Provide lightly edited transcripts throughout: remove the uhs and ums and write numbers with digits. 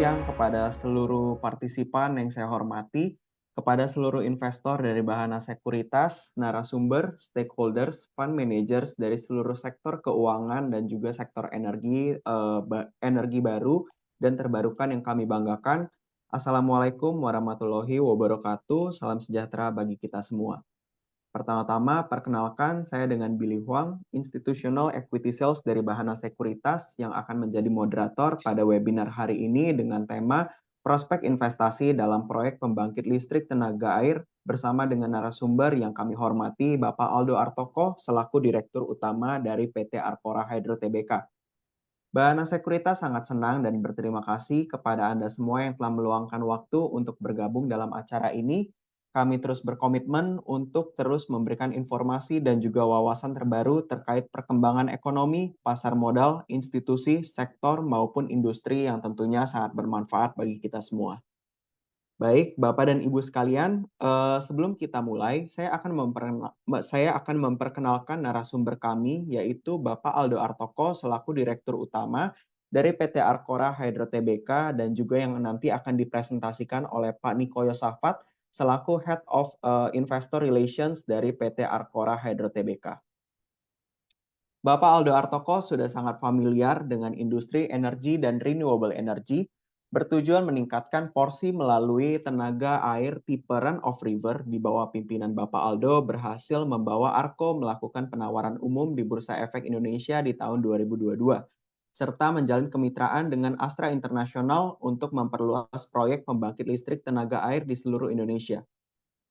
siang kepada seluruh partisipan yang saya hormati, kepada seluruh investor dari Bahana Sekuritas, narasumber, stakeholders, fund managers dari seluruh sektor keuangan dan juga sektor energi, energi baru dan terbarukan yang kami banggakan. Assalamualaikum warahmatullahi wabarakatuh. Salam sejahtera bagi kita semua. Pertama-tama, perkenalkan saya dengan Billy Huang, Institutional Equity Sales dari Bahana Sekuritas yang akan menjadi moderator pada webinar hari ini dengan tema Prospek Investasi dalam Proyek Pembangkit Listrik Tenaga Air bersama dengan narasumber yang kami hormati Bapak Aldo Artoko selaku Direktur Utama dari PT Arcora Hydro Tbk. Bahana Sekuritas sangat senang dan berterima kasih kepada Anda semua yang telah meluangkan waktu untuk bergabung dalam acara ini. Kami terus berkomitmen untuk terus memberikan informasi dan juga wawasan terbaru terkait perkembangan ekonomi, pasar modal, institusi, sektor, maupun industri yang tentunya sangat bermanfaat bagi kita semua. Baik, Bapak dan Ibu sekalian, sebelum kita mulai, saya akan memperkenalkan narasumber kami, yaitu Bapak Aldo Artoko selaku Direktur Utama dari PT Arcora Hydro Tbk dan juga yang nanti akan dipresentasikan oleh Pak Niko Yosafat selaku Head of Investor Relations dari PT Arcora Hydro Tbk. Bapak Aldo Artoko sudah sangat familiar dengan industri energi dan renewable energy, bertujuan meningkatkan porsi melalui tenaga air tipe run of river di bawah pimpinan Bapak Aldo berhasil membawa Arco melakukan penawaran umum di Bursa Efek Indonesia di tahun 2022, serta menjalin kemitraan dengan Astra International untuk memperluas proyek pembangkit listrik tenaga air di seluruh Indonesia.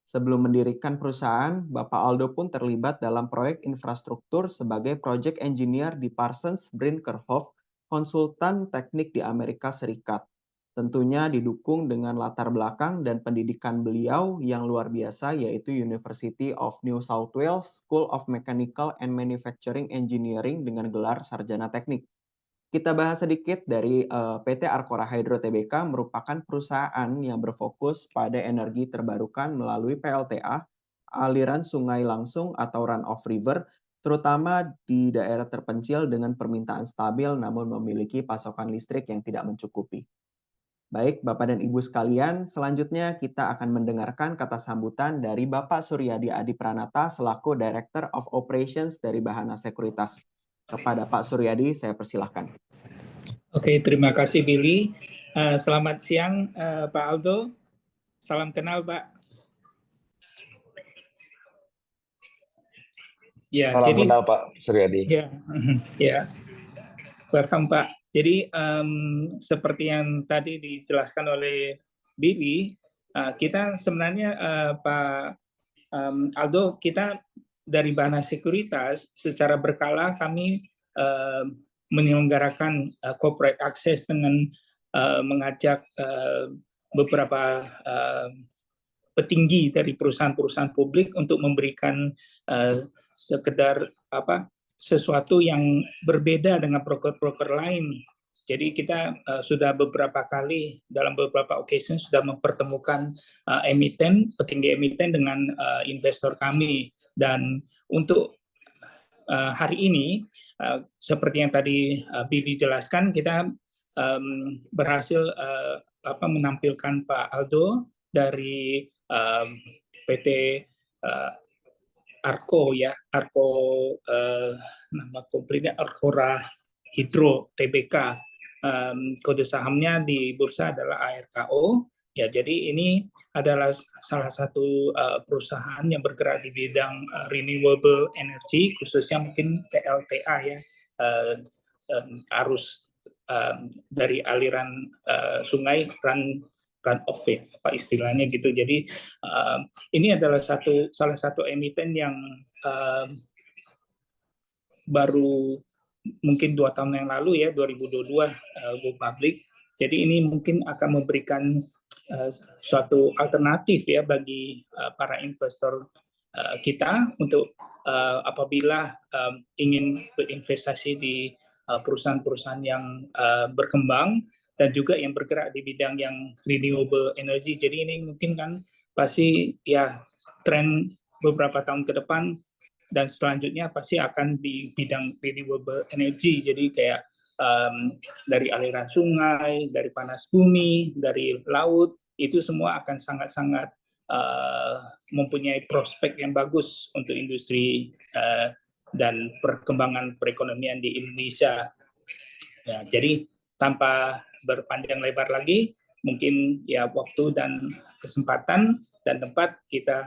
Sebelum mendirikan perusahaan, Bapak Aldo pun terlibat dalam proyek infrastruktur sebagai project engineer di Parsons Brinkerhoff, konsultan teknik di Amerika Serikat. Tentunya didukung dengan latar belakang dan pendidikan beliau yang luar biasa, yaitu University of New South Wales School of Mechanical and Manufacturing Engineering dengan gelar sarjana teknik. Kita bahas sedikit dari PT Arcora Hydro Tbk merupakan perusahaan yang berfokus pada energi terbarukan melalui PLTA, aliran sungai langsung atau run of river, terutama di daerah terpencil dengan permintaan stabil namun memiliki pasokan listrik yang tidak mencukupi. Baik, Bapak dan Ibu sekalian, selanjutnya kita akan mendengarkan kata sambutan dari Bapak Suryadi Adi Pranata selaku Director of Operations dari Bahana Sekuritas. Kepada Pak Suryadi, saya persilahkan. Oke, terima kasih Billy. Selamat siang Pak Aldo. Salam kenal Pak. Ya, salam kenal Pak Suryadi. Ya, welcome Pak. Jadi seperti yang tadi dijelaskan oleh Billy, kita sebenarnya Pak Aldo, kita dari Bahana Sekuritas secara berkala kami menyelenggarakan corporate access dengan mengajak beberapa petinggi dari perusahaan-perusahaan publik untuk memberikan sekedar sesuatu yang berbeda dengan broker-broker lain. Jadi kita sudah beberapa kali dalam beberapa occasion sudah mempertemukan petinggi emiten dengan investor kami, dan untuk hari ini seperti yang tadi Billy jelaskan, kita berhasil menampilkan Pak Aldo dari PT Arco ya, Arco nama komplitnya Arcora Hydro Tbk. Kode sahamnya di bursa adalah ARKO. Ya, jadi ini adalah salah satu perusahaan yang bergerak di bidang renewable energy, khususnya mungkin PLTA ya, arus dari aliran sungai run off ya, apa istilahnya gitu. Jadi ini adalah salah satu emiten yang baru mungkin 2 tahun yang lalu ya, 2022 go public. Jadi ini mungkin akan memberikan suatu alternatif ya bagi para investor kita untuk apabila ingin berinvestasi di perusahaan-perusahaan yang berkembang dan juga yang bergerak di bidang yang renewable energy. Jadi ini mungkin kan pasti ya tren beberapa tahun ke depan dan selanjutnya pasti akan di bidang renewable energy. Jadi kayak dari aliran sungai, dari panas bumi, dari laut, itu semua akan sangat-sangat mempunyai prospek yang bagus untuk industri dan perkembangan perekonomian di Indonesia. Ya, jadi tanpa berpanjang lebar lagi, mungkin ya waktu dan kesempatan dan tempat kita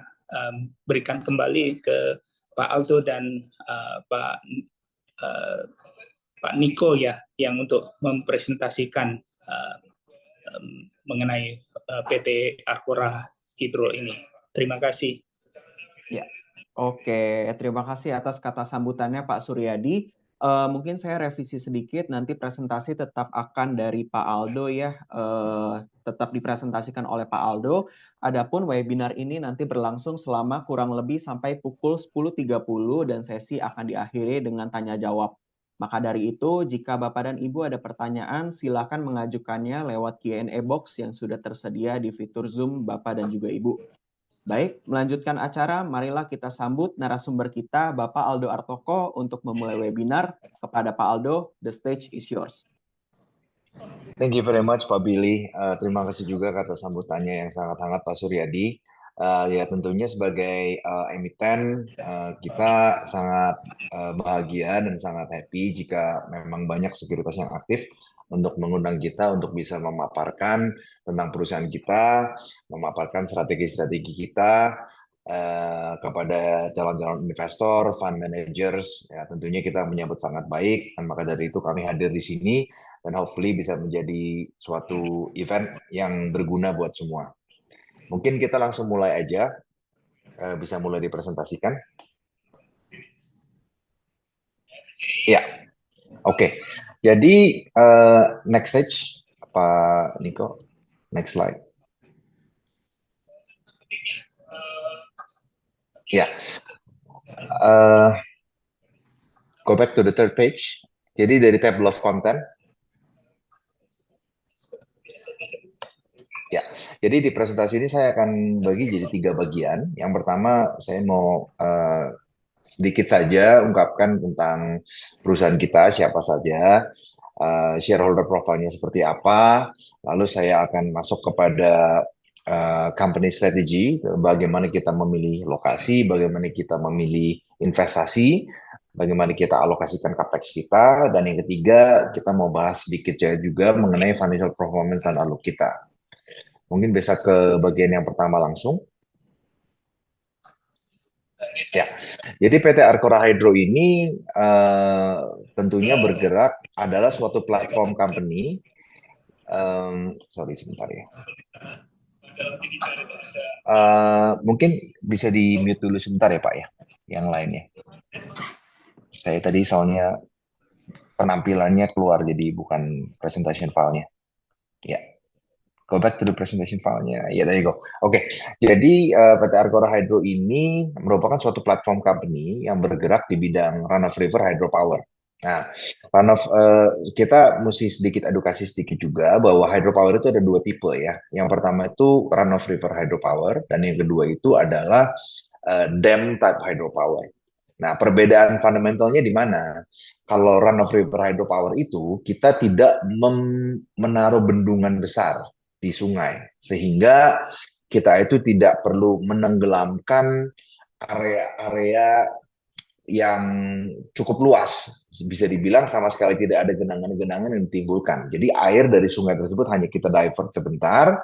berikan kembali ke Pak Aldo dan Pak Niko ya, yang untuk mempresentasikan mengenai PT Arcora Hydro ini. Terima kasih. Ya, oke. Terima kasih atas kata sambutannya Pak Suryadi. Mungkin saya revisi sedikit, nanti presentasi tetap akan dari Pak Aldo ya, tetap dipresentasikan oleh Pak Aldo. Adapun webinar ini nanti berlangsung selama kurang lebih sampai pukul 10.30 dan sesi akan diakhiri dengan tanya jawab. Maka dari itu, jika Bapak dan Ibu ada pertanyaan, silakan mengajukannya lewat Q&A box yang sudah tersedia di fitur Zoom Bapak dan juga Ibu. Baik, melanjutkan acara, marilah kita sambut narasumber kita, Bapak Aldo Artoko, untuk memulai webinar. Kepada Pak Aldo, the stage is yours. Thank you very much Pak Billy. Terima kasih juga kata sambutannya yang sangat hangat Pak Suryadi. Ya tentunya sebagai emiten kita sangat bahagia dan sangat happy jika memang banyak sekuritas yang aktif untuk mengundang kita untuk bisa memaparkan tentang perusahaan kita, memaparkan strategi-strategi kita kepada calon-calon investor, fund managers. Ya, tentunya kita menyambut sangat baik, dan maka dari itu kami hadir di sini dan hopefully bisa menjadi suatu event yang berguna buat semua. Mungkin kita langsung mulai aja, bisa mulai dipresentasikan. Ya, oke. Jadi next stage, Pak Niko, next slide. Ya, go back to the third page. Jadi dari table of content. Ya, jadi di presentasi ini saya akan bagi jadi 3 bagian. Yang pertama saya mau sedikit saja ungkapkan tentang perusahaan kita, siapa saja, shareholder profile-nya seperti apa, lalu saya akan masuk kepada company strategy, bagaimana kita memilih lokasi, bagaimana kita memilih investasi, bagaimana kita alokasikan capex kita, dan yang ketiga kita mau bahas sedikit juga mengenai financial performance dan outlook kita. Mungkin bisa ke bagian yang pertama langsung. Ya, jadi PT Arcora Hydro ini tentunya bergerak adalah suatu platform company. Sorry sebentar ya. Mungkin bisa di mute dulu sebentar ya Pak ya, yang lainnya. Saya tadi soalnya penampilannya keluar jadi bukan presentation file-nya. Ya. Go back to the presentation file-nya. Ya, there you go. Oke, jadi PT Arcora Hydro ini merupakan suatu platform company yang bergerak di bidang run-of-river hydropower. Nah, kita mesti sedikit edukasi sedikit juga bahwa hydropower itu ada 2 tipe ya. Yang pertama itu run-of-river hydropower, dan yang kedua itu adalah dam type hydropower. Nah, perbedaan fundamentalnya di mana? Kalau run-of-river hydropower itu kita tidak menaruh bendungan besar di sungai, sehingga kita itu tidak perlu menenggelamkan area-area yang cukup luas, bisa dibilang sama sekali tidak ada genangan-genangan yang ditimbulkan. Jadi air dari sungai tersebut hanya kita divert sebentar,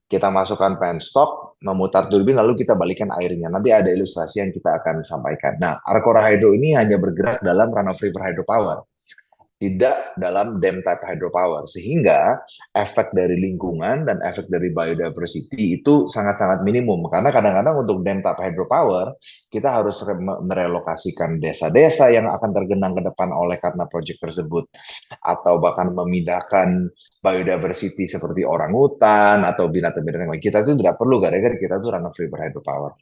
kita masukkan penstop, memutar turbin, lalu kita balikan airnya. Nanti ada ilustrasi yang kita akan sampaikan. Nah, Arcora Hydro ini hanya bergerak dalam run-of-river hydropower, tidak dalam dam type hydropower, sehingga efek dari lingkungan dan efek dari biodiversity itu sangat-sangat minimum. Karena kadang-kadang untuk dam type hydropower kita harus merelokasikan desa-desa yang akan tergenang ke depan oleh karena proyek tersebut, atau bahkan memindahkan biodiversity seperti orangutan atau binatang-binatang lain. Kita itu tidak perlu, gara-gara kita itu run of river hydropower.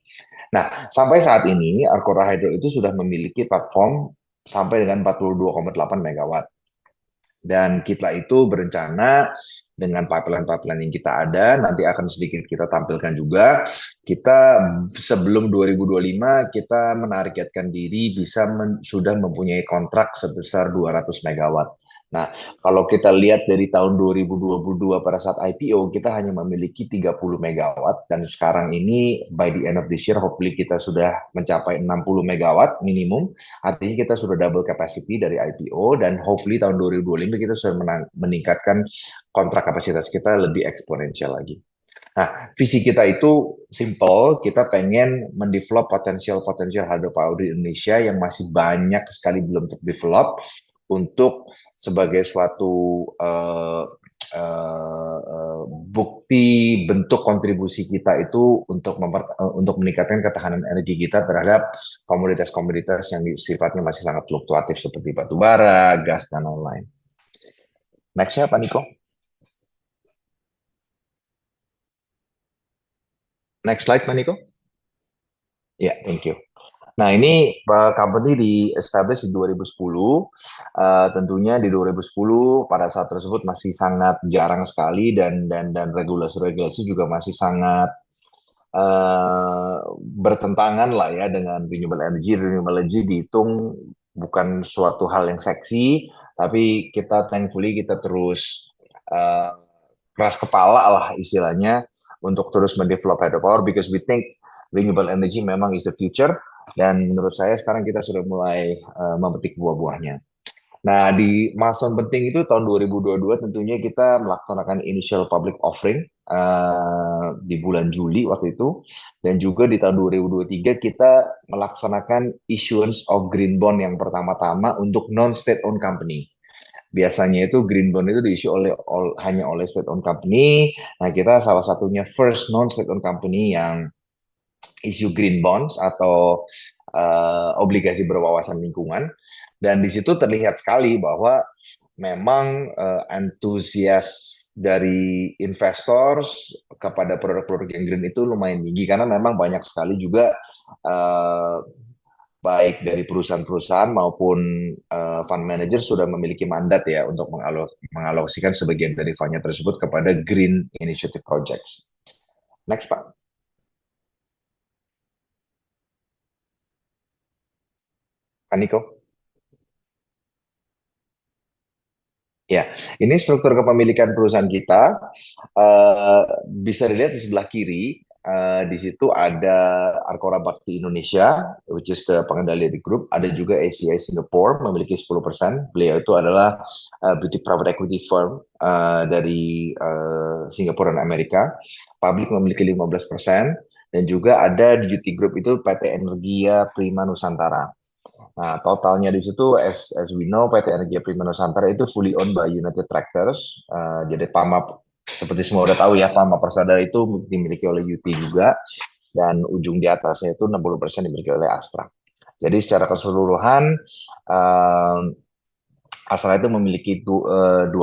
Nah, sampai saat ini Arcora Hydro itu sudah memiliki platform sampai dengan 42,8 megawatt. Dan kita itu berencana dengan pipeline-pipeline yang kita ada, nanti akan sedikit kita tampilkan juga, kita sebelum 2025 kita menargetkan diri bisa sudah mempunyai kontrak sebesar 200 megawatt. Nah, kalau kita lihat dari tahun 2022 pada saat IPO, kita hanya memiliki 30 megawatt, dan sekarang ini by the end of this year, hopefully kita sudah mencapai 60 megawatt minimum, artinya kita sudah double capacity dari IPO, dan hopefully tahun 2025 kita sudah meningkatkan kontrak kapasitas kita lebih eksponensial lagi. Nah, visi kita itu simple, kita pengen mendevelop potensial-potensial hydropower di Indonesia yang masih banyak sekali belum terdevelop untuk sebagai suatu bukti bentuk kontribusi kita itu untuk meningkatkan ketahanan energi kita terhadap komoditas-komoditas yang sifatnya masih sangat fluktuatif seperti batu bara, gas, dan lain-lain. Next-nya Pak Niko. Next slide, Pak Niko. Ya, thank you. Nah, ini company di-establish di 2010. Tentunya di 2010 pada saat tersebut masih sangat jarang sekali, dan regulasi-regulasi juga masih sangat bertentangan lah ya dengan renewable energy. Renewable energy dihitung bukan suatu hal yang seksi, tapi kita thankfully kita terus keras kepala lah istilahnya untuk terus mendevelop hydropower, because we think renewable energy memang is the future, dan menurut saya sekarang kita sudah mulai memetik buah-buahnya. Nah, di milestone penting itu tahun 2022 tentunya kita melaksanakan initial public offering di bulan Juli waktu itu, dan juga di tahun 2023 kita melaksanakan issuance of green bond yang pertama-tama untuk non-state owned company. Biasanya itu green bond itu diisi hanya oleh state owned company. Nah, kita salah satunya first non-state owned company yang issue green bonds atau obligasi berwawasan lingkungan. Dan di situ terlihat sekali bahwa memang antusias dari investors kepada produk-produk yang green itu lumayan tinggi, karena memang banyak sekali juga baik dari perusahaan-perusahaan maupun fund manager sudah memiliki mandat ya untuk mengalokasikan sebagian dari fundnya tersebut kepada green initiative projects. Next, Pak. Kaniko. Ya, ini struktur kepemilikan perusahaan kita. Bisa dilihat di sebelah kiri. Di situ ada Arcora Bakti Indonesia, which is the pengendali di grup. Ada juga ACI Singapore memiliki 10%. Beliau itu adalah boutique private equity firm dari Singapura dan Amerika. Public memiliki 15%. Dan juga ada di Duty Group itu PT Energia Prima Nusantara. Nah, totalnya di situ, as we know, PT Energia Prima Nusantara itu fully owned by United Tractors. Jadi PAMA, seperti semua udah tahu ya, PAMA Persada itu dimiliki oleh UT juga, dan ujung di atasnya itu 60% dimiliki oleh Astra. Jadi secara keseluruhan, Astra itu memiliki 26%,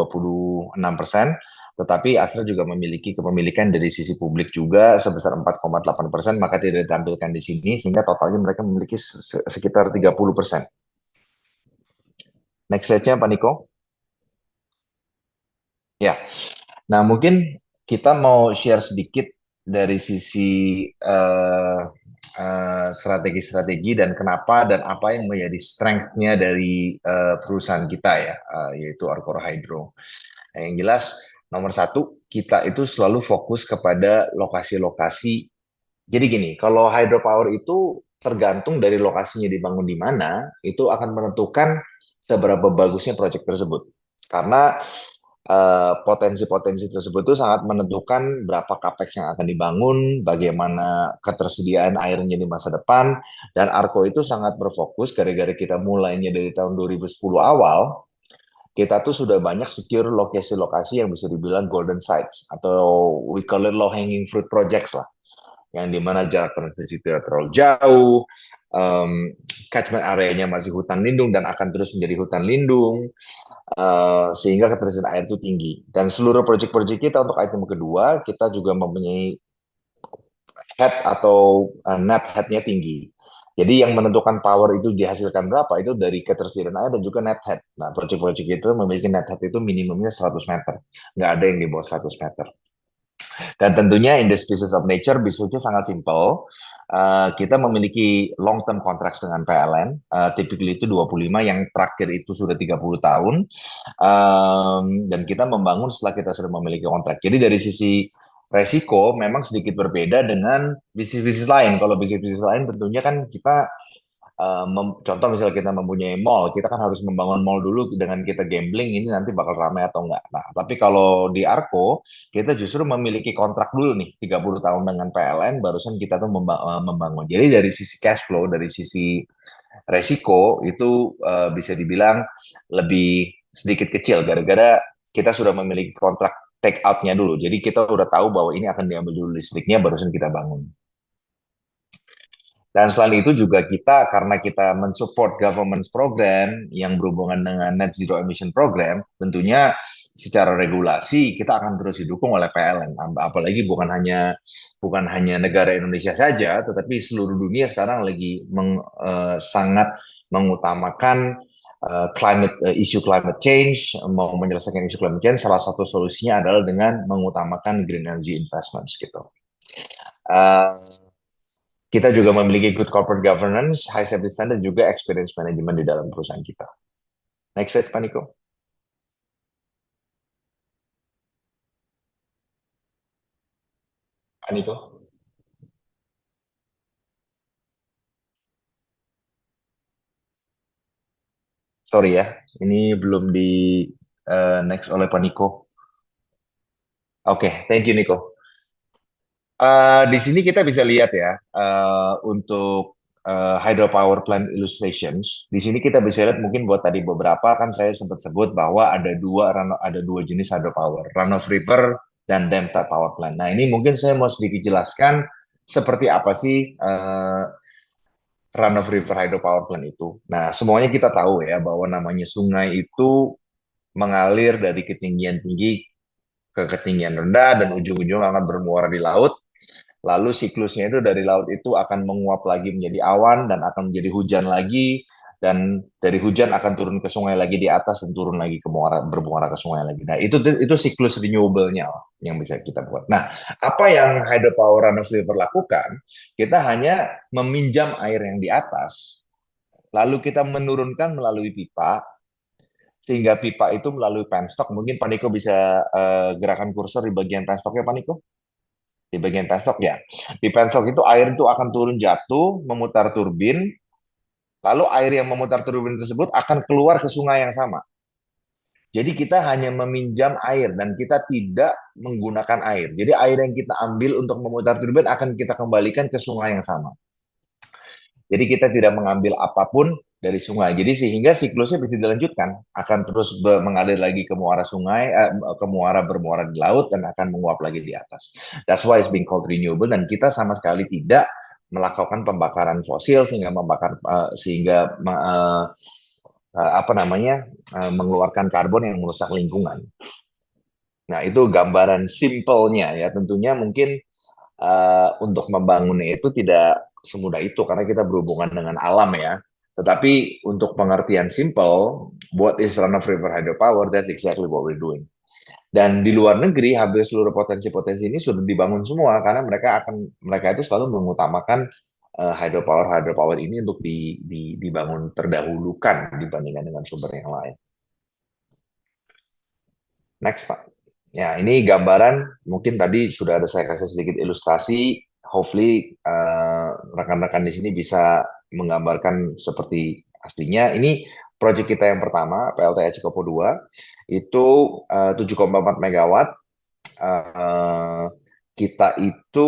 tetapi Astra juga memiliki kepemilikan dari sisi publik juga sebesar 4,8%, maka tidak ditampilkan di sini, sehingga totalnya mereka memiliki sekitar 30%. Next slide-nya, Pak Niko. Ya, nah mungkin kita mau share sedikit dari sisi strategi-strategi dan kenapa dan apa yang menjadi strength-nya dari perusahaan kita ya, yaitu Arcora Hydro. Nah, yang jelas, nomor satu, kita itu selalu fokus kepada lokasi-lokasi. Jadi gini, kalau hydropower itu tergantung dari lokasinya dibangun di mana, itu akan menentukan seberapa bagusnya proyek tersebut. Karena potensi-potensi tersebut itu sangat menentukan berapa capex yang akan dibangun, bagaimana ketersediaan airnya di masa depan, dan Arco itu sangat berfokus gara-gara kita mulainya dari tahun 2010 awal, kita tuh sudah banyak secure lokasi-lokasi yang bisa dibilang golden sites, atau we call it low hanging fruit projects lah, yang dimana jarak transmisi tidak terlalu jauh, catchment areanya masih hutan lindung dan akan terus menjadi hutan lindung, sehingga ketersediaan air itu tinggi. Dan seluruh proyek-proyek kita untuk item kedua, kita juga mempunyai head atau net head-nya tinggi. Jadi yang menentukan power itu dihasilkan berapa itu dari ketersediaan air dan juga net head. Nah, proyek-proyek itu memiliki net head itu minimumnya 100 meter. Nggak ada yang di bawah 100 meter. Dan tentunya in the species of nature, bisnisnya sangat simple. kita memiliki long term contracts dengan PLN, typically itu 25, yang terakhir itu sudah 30 tahun. Dan kita membangun setelah kita sudah memiliki kontrak. Jadi dari sisi resiko memang sedikit berbeda dengan bisnis-bisnis lain. Kalau bisnis-bisnis lain tentunya kan kita contoh misalnya kita mempunyai mall, kita kan harus membangun mall dulu dengan kita gambling ini nanti bakal ramai atau enggak. Nah, tapi kalau di Arko, kita justru memiliki kontrak dulu nih 30 tahun dengan PLN, barusan kita tuh membangun. Jadi dari sisi cash flow, dari sisi resiko itu bisa dibilang lebih sedikit kecil gara-gara kita sudah memiliki kontrak take out-nya dulu. Jadi kita udah tahu bahwa ini akan diambil dulu listriknya, barusan kita bangun. Dan selain itu juga kita, karena kita mensupport government program yang berhubungan dengan net zero emission program, tentunya secara regulasi kita akan terus didukung oleh PLN. Apalagi bukan hanya negara Indonesia saja, tetapi seluruh dunia sekarang lagi sangat mengutamakan isu climate change, mau menyelesaikan isu climate change. Salah satu solusinya adalah dengan mengutamakan green energy investments gitu. Kita juga memiliki good corporate governance, high safety standard, juga experience management di dalam perusahaan kita. Next slide, Pak Niko. Pak Niko. Sorry ya, ini belum di next oleh Pak Niko. Oke, thank you Niko. Di sini kita bisa lihat ya, untuk hydropower plant illustrations. Di sini kita bisa lihat mungkin buat tadi beberapa kan saya sempat sebut bahwa ada dua jenis hydropower, run of river dan dam type power plant. Nah ini mungkin saya mau sedikit jelaskan seperti apa sih run of river hydropower plant itu. Nah semuanya kita tahu ya bahwa namanya sungai itu mengalir dari ketinggian tinggi ke ketinggian rendah dan ujung-ujung akan bermuara di laut. Lalu siklusnya itu dari laut itu akan menguap lagi menjadi awan dan akan menjadi hujan lagi, dan dari hujan akan turun ke sungai lagi di atas dan turun lagi ke bermuara ke sungai lagi. Nah, itu siklus renewable-nya yang bisa kita buat. Nah, apa yang hydropower run of river lakukan? Kita hanya meminjam air yang di atas, lalu kita menurunkan melalui pipa, sehingga pipa itu melalui penstock. Mungkin Pak Niko bisa gerakan kursor di bagian penstocknya, Pak Niko? Di bagian penstock ya. Di penstock itu air itu akan turun jatuh, memutar turbin, lalu air yang memutar turbin tersebut akan keluar ke sungai yang sama. Jadi kita hanya meminjam air dan kita tidak menggunakan air. Jadi air yang kita ambil untuk memutar turbin akan kita kembalikan ke sungai yang sama. Jadi kita tidak mengambil apapun dari sungai. Jadi sehingga siklusnya bisa dilanjutkan, akan terus mengalir lagi ke muara sungai, ke muara bermuara di laut dan akan menguap lagi di atas. That's why it's being called renewable, dan kita sama sekali tidak melakukan pembakaran fosil sehingga mengeluarkan karbon yang merusak lingkungan. Nah, itu gambaran simpelnya ya. Tentunya mungkin untuk membangunnya itu tidak semudah itu karena kita berhubungan dengan alam ya. Tetapi untuk pengertian simple, what is run of river hydropower, that's exactly what we're doing. Dan di luar negeri hampir seluruh potensi-potensi ini sudah dibangun semua karena mereka itu selalu mengutamakan hydropower ini untuk dibangun terdahulukan dibandingkan dengan sumber yang lain. Next, Pak. Ya, ini gambaran, mungkin tadi sudah ada saya kasih sedikit ilustrasi. Hopefully rekan-rekan di sini bisa menggambarkan seperti aslinya. Ini proyek kita yang pertama, PLTU Cikopo 2, itu 7,4 megawatt. Kita itu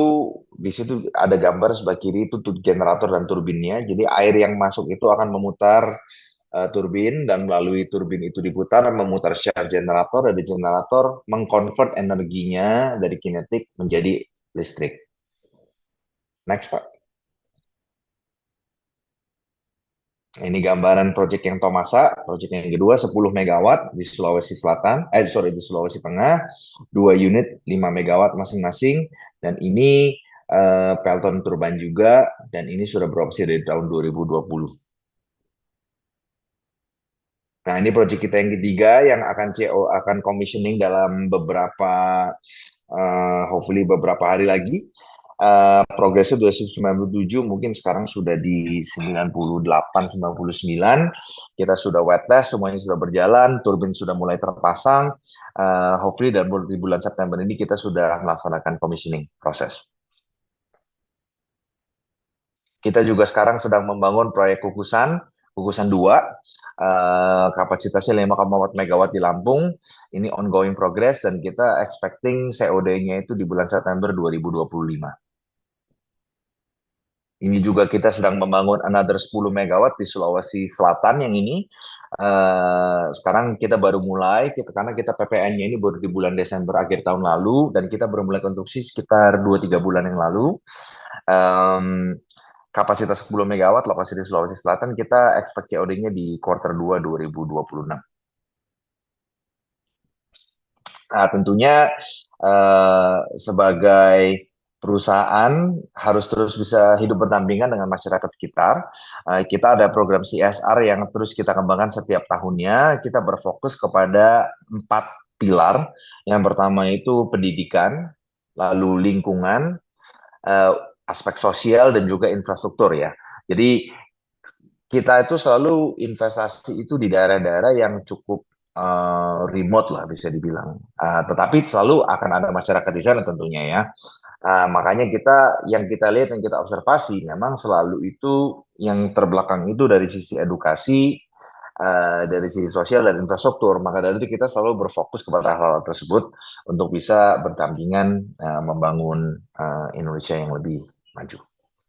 di situ ada gambar sebelah kiri itu generator dan turbinnya. Jadi air yang masuk itu akan memutar turbin, dan melalui turbin itu diputar memutar shaft generator, dan di generator mengkonvert energinya dari kinetik menjadi listrik. Next, Pak. Ini gambaran proyek yang Tomasa, proyek yang kedua 10 megawatt di Sulawesi Selatan, di Sulawesi Tengah, 2 unit 5 megawatt masing-masing, dan ini Pelton Turbine juga, dan ini sudah beroperasi dari tahun 2020. Nah, ini proyek kita yang ketiga yang akan commissioning dalam hopefully beberapa hari lagi. progresnya 297, mungkin sekarang sudah di 98, 99. Kita sudah wet test, semuanya sudah berjalan, turbin sudah mulai terpasang. Hopefully di bulan September ini kita sudah melaksanakan commissioning proses. Kita juga sekarang sedang membangun proyek kukusan 2, kapasitasnya 5,4 megawatt di Lampung. Ini ongoing progress dan kita expecting COD-nya itu di bulan September 2025. Ini juga kita sedang membangun another 10 megawatt di Sulawesi Selatan yang ini. Sekarang kita baru mulai, karena kita PPN-nya ini baru di bulan Desember akhir tahun lalu, dan kita baru mulai konstruksi sekitar 2-3 bulan yang lalu. Kapasitas 10 megawatt, lokasi di Sulawesi Selatan, kita expect COD-nya di quarter 2 2026. Nah, tentunya sebagai perusahaan harus terus bisa hidup berdampingan dengan masyarakat sekitar. Kita ada program CSR yang terus kita kembangkan setiap tahunnya. Kita berfokus kepada 4 pilar. Yang pertama itu pendidikan, lalu lingkungan, aspek sosial, dan juga infrastruktur ya. Jadi kita itu selalu investasi itu di daerah-daerah yang cukup remote lah bisa dibilang. Tetapi selalu akan ada masyarakat di sana tentunya ya. Makanya yang kita lihat, yang kita observasi, memang selalu itu yang terbelakang itu dari sisi edukasi, dari sisi sosial dan infrastruktur. Maka dari itu kita selalu berfokus kepada hal tersebut untuk bisa berdampingan membangun Indonesia yang lebih maju.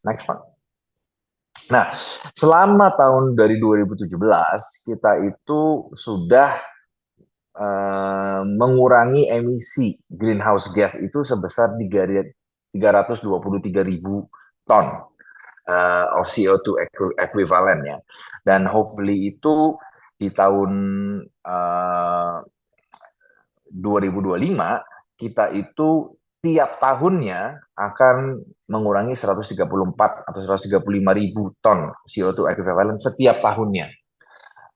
Next Pak. Nah, selama tahun dari 2017 kita itu sudah mengurangi emisi greenhouse gas itu sebesar 323.000 ton of CO2 equivalent ya. Dan hopefully itu di tahun 2025 kita itu tiap tahunnya akan mengurangi 134 atau 135.000 ton CO2 equivalent setiap tahunnya.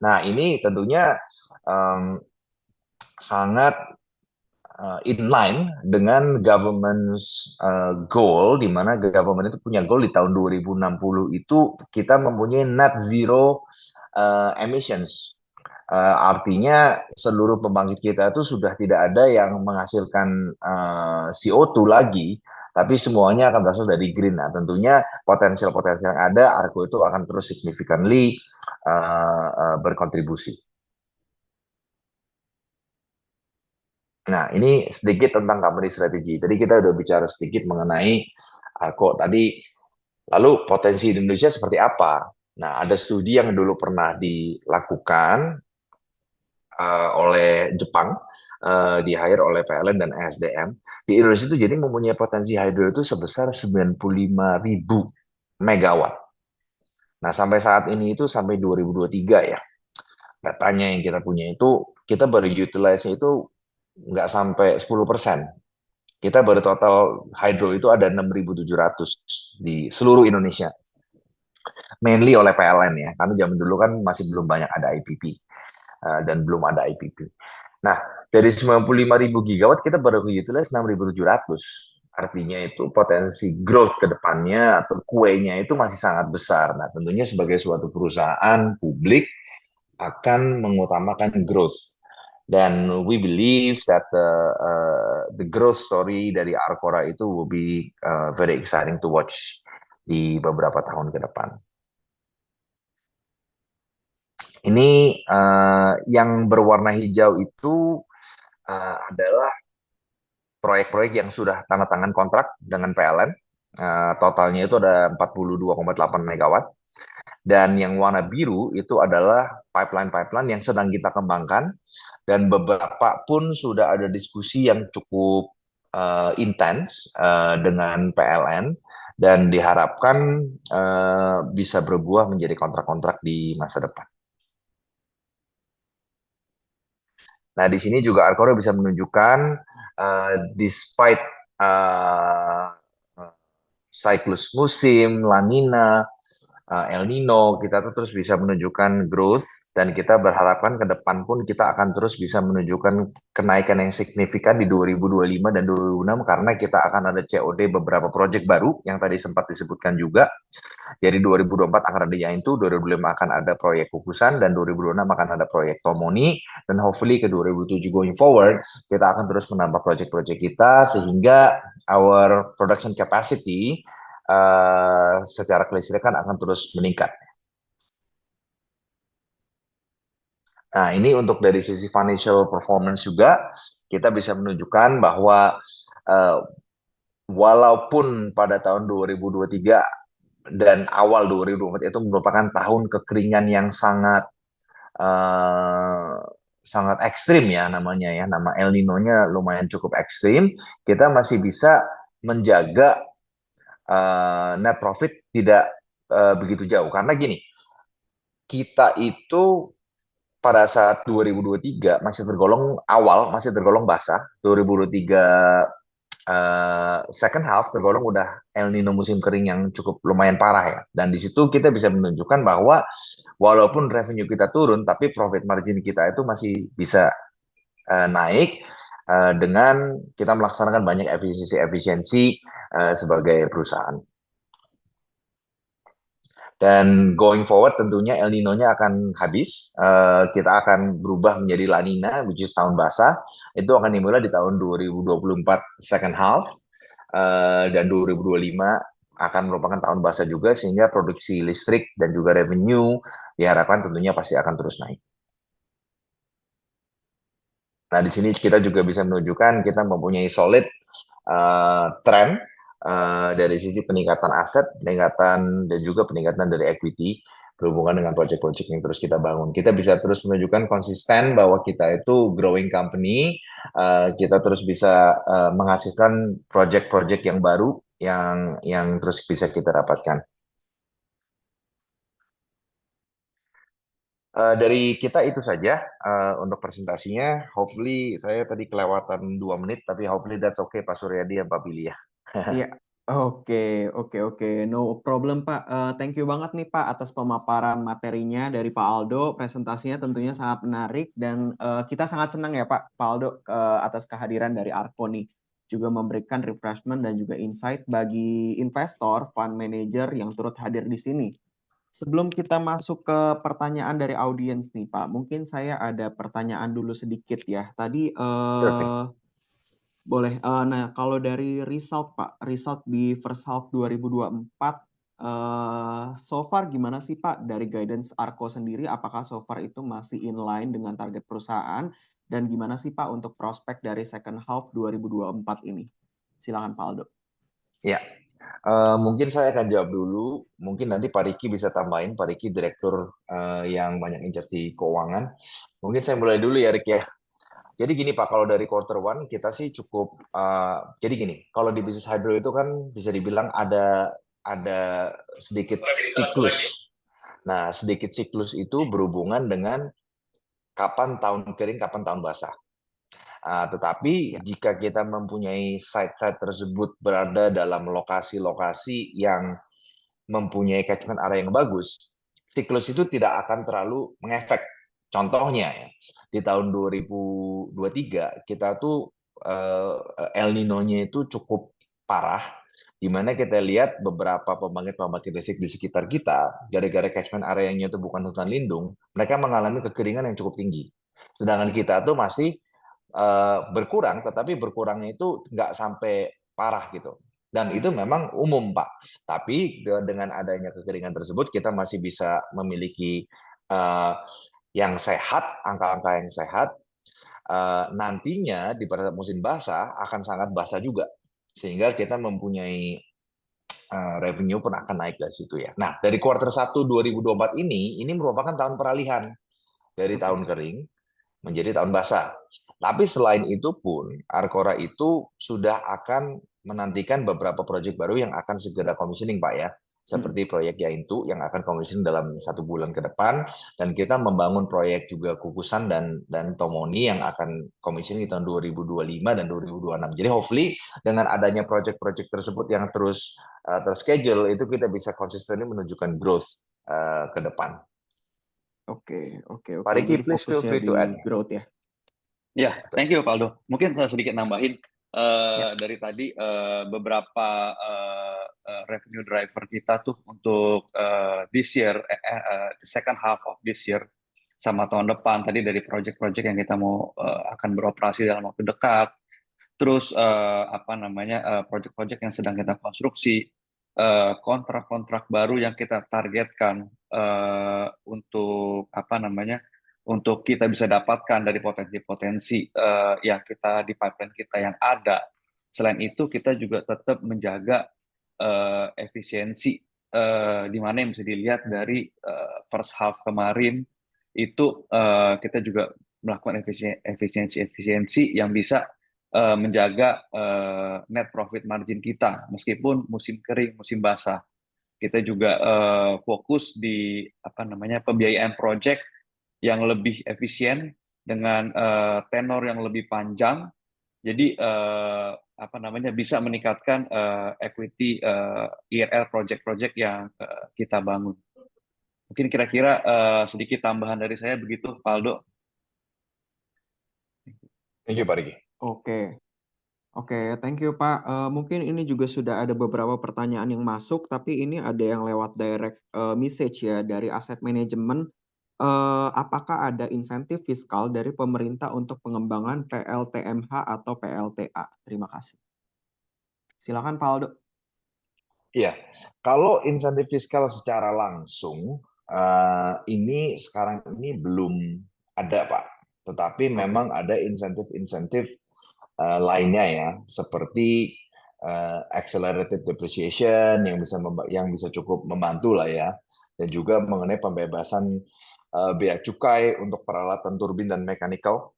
Nah, ini tentunya sangat in line dengan government's goal, di mana government itu punya goal di tahun 2060 itu kita mempunyai net zero emissions. Artinya seluruh pembangkit kita itu sudah tidak ada yang menghasilkan CO2 lagi, tapi semuanya akan berasal dari green. Nah, tentunya potensial-potensial yang ada, Argo itu akan terus significantly berkontribusi. Nah, ini sedikit tentang company strategy. Tadi kita udah bicara sedikit mengenai Argo tadi. Lalu potensi di Indonesia seperti apa? Nah, ada studi yang dulu pernah dilakukan oleh Jepang, di-hire oleh PLN dan ESDM. Di Indonesia itu jadi mempunyai potensi hydro itu sebesar 95.000 megawatt. Nah, sampai saat ini itu sampai 2023 ya. Datanya yang kita punya itu, kita baru utilize itu nggak sampai 10%. Kita baru total hydro itu ada 6.700 di seluruh Indonesia. Mainly oleh PLN ya, karena zaman dulu kan masih belum banyak ada IPP. Dan belum ada IPP. Nah, dari 95.000 gigawatt kita baru utilize 6.700. Artinya itu potensi growth ke depannya atau kuenya itu masih sangat besar. Nah, tentunya sebagai suatu perusahaan publik akan mengutamakan growth. Dan we believe that the growth story dari Arcora itu will be very exciting to watch di beberapa tahun ke depan. Ini yang berwarna hijau itu adalah proyek-proyek yang sudah tanda tangan kontrak dengan PLN. Totalnya itu ada 42,8 megawatt. Dan yang warna biru itu adalah pipeline-pipeline yang sedang kita kembangkan. Dan beberapa pun sudah ada diskusi yang cukup intens dengan PLN. Dan diharapkan bisa berbuah menjadi kontrak-kontrak di masa depan. Nah, di sini juga Arcora bisa menunjukkan despite siklus musim, La Nina, El Nino, kita tuh terus bisa menunjukkan growth dan kita berharapkan ke depan pun kita akan terus bisa menunjukkan kenaikan yang signifikan di 2025 dan 2026 karena kita akan ada COD beberapa proyek baru yang tadi sempat disebutkan juga. Jadi 2024 akan ada Yaintu, 2025 akan ada proyek Kukusan, dan 2026 akan ada proyek Tomoni, dan hopefully ke 2007 going forward, kita akan terus menambah proyek-proyek kita, sehingga our production capacity secara kelistrikan akan terus meningkat. Nah, ini untuk dari sisi financial performance juga, kita bisa menunjukkan bahwa walaupun pada tahun 2023 dan awal 2024 itu merupakan tahun kekeringan yang eh, sangat ekstrim ya namanya ya, nama El Nino-nya lumayan cukup ekstrim, kita masih bisa menjaga net profit tidak begitu jauh. Karena gini, kita itu pada saat 2023 masih tergolong awal, masih tergolong basah. 2023 second half tergolong udah El Nino musim kering yang cukup lumayan parah ya. Dan di situ kita bisa menunjukkan bahwa walaupun revenue kita turun, tapi profit margin kita itu masih bisa naik dengan kita melaksanakan banyak efisiensi sebagai perusahaan. Dan going forward tentunya El Nino-nya akan habis. Kita akan berubah menjadi La Nina, which is tahun basah. Itu akan dimulai di tahun 2024 second half. Dan 2025 akan merupakan tahun basah juga, sehingga produksi listrik dan juga revenue diharapkan tentunya pasti akan terus naik. Nah, di sini kita juga bisa menunjukkan kita mempunyai solid trend dari sisi peningkatan aset, peningkatan dan juga peningkatan dari equity berhubungan dengan proyek-proyek yang terus kita bangun. Kita bisa terus menunjukkan konsisten bahwa kita itu growing company, kita terus bisa menghasilkan proyek-proyek yang baru yang terus bisa kita dapatkan. Dari kita itu saja untuk presentasinya. Hopefully saya tadi kelewatan 2 menit, tapi hopefully that's okay Pak Suryadi dan Pak Billy ya. Iya, oke. No problem, Pak. Thank you banget nih, Pak, atas pemaparan materinya dari Pak Aldo. Presentasinya tentunya sangat menarik dan kita sangat senang ya, Pak Aldo, atas kehadiran dari Arko nih. Juga memberikan refreshment dan juga insight bagi investor, fund manager yang turut hadir di sini. Sebelum kita masuk ke pertanyaan dari audiens nih, Pak, mungkin saya ada pertanyaan dulu sedikit ya. Tadi Oke. boleh. Nah, kalau dari result, Pak, result di first half 2024, so far gimana sih, Pak, dari guidance Arko sendiri? Apakah so far itu masih in line dengan target perusahaan? Dan gimana sih, Pak, untuk prospek dari second half 2024 ini? Silakan, Pak Aldo. Ya, mungkin saya akan jawab dulu. Mungkin nanti Pak Riki bisa tambahin. Pak Riki direktur yang banyak incar di keuangan. Mungkin saya mulai dulu ya, Rik ya. Jadi gini Pak, kalau dari quarter one kita sih cukup. Jadi gini, kalau di bisnis hydro itu kan bisa dibilang ada sedikit siklus. Nah, sedikit siklus itu berhubungan dengan kapan tahun kering, kapan tahun basah. Tetapi Ya, jika kita mempunyai site-site tersebut berada dalam lokasi-lokasi yang mempunyai catchment area yang bagus, siklus itu tidak akan terlalu mengefek. Contohnya ya, di tahun 2023 kita tuh El Nino-nya itu cukup parah, di mana kita lihat beberapa pembangkit-pembangkit listrik di sekitar kita, gara-gara catchment area-nya itu bukan hutan lindung, mereka mengalami kekeringan yang cukup tinggi. Sedangkan kita tuh masih berkurang, tetapi berkurangnya itu nggak sampai parah gitu. Dan itu memang umum, Pak. Tapi dengan adanya kekeringan tersebut, kita masih bisa memiliki yang sehat, angka-angka yang sehat. Nantinya di pada musim basah akan sangat basah juga. Sehingga kita mempunyai revenue pun akan naik dari situ ya. Nah, dari kuartal 1 2024 ini merupakan tahun peralihan dari oke. tahun kering menjadi tahun basah. Tapi selain itu pun, Arcora itu sudah akan menantikan beberapa proyek baru yang akan segera commissioning, Pak ya. seperti proyek Yaintu yang akan commission dalam 1 bulan ke depan, dan kita membangun proyek juga Kukusan dan Tomoni yang akan commission di tahun 2025 dan 2026. Jadi hopefully dengan adanya proyek-proyek tersebut yang terus terschedule, itu kita bisa konsisten menunjukkan growth ke depan. Oke. Pak Riki, Jadi please feel fokusnya free to di add. growth ya. Ya, thank you Pak Aldo. Mungkin saya sedikit nambahin Ya. dari tadi beberapa revenue driver kita tuh untuk this year, the second half of this year sama tahun depan tadi dari project-project yang kita mau akan beroperasi dalam waktu dekat. Terus project-project yang sedang kita konstruksi, kontrak-kontrak baru yang kita targetkan untuk kita bisa dapatkan dari potensi-potensi yang kita di pipeline kita yang ada. Selain itu kita juga tetap menjaga efisiensi di mana yang bisa dilihat dari first half kemarin itu kita juga melakukan efisiensi yang bisa menjaga net profit margin kita meskipun musim kering, musim basah. Kita juga fokus di pembiayaan project yang lebih efisien dengan tenor yang lebih panjang, jadi bisa meningkatkan equity IRR project-project yang kita bangun. Mungkin kira-kira sedikit tambahan dari saya begitu, Pak Aldo. Thank you, Pak Riki. Oke, thank you Pak. Mungkin ini juga sudah ada beberapa pertanyaan yang masuk, tapi ini ada yang lewat direct message ya dari Asset Management. Apakah ada insentif fiskal dari pemerintah untuk pengembangan PLTMH atau PLTA? Terima kasih. Silakan Pak Aldo. Iya, kalau insentif fiskal secara langsung ini sekarang ini belum ada, Pak. Tetapi memang ada insentif-insentif lainnya ya, seperti accelerated depreciation yang bisa cukup membantu lah ya, dan juga mengenai pembebasan bea cukai untuk peralatan turbin dan mechanical.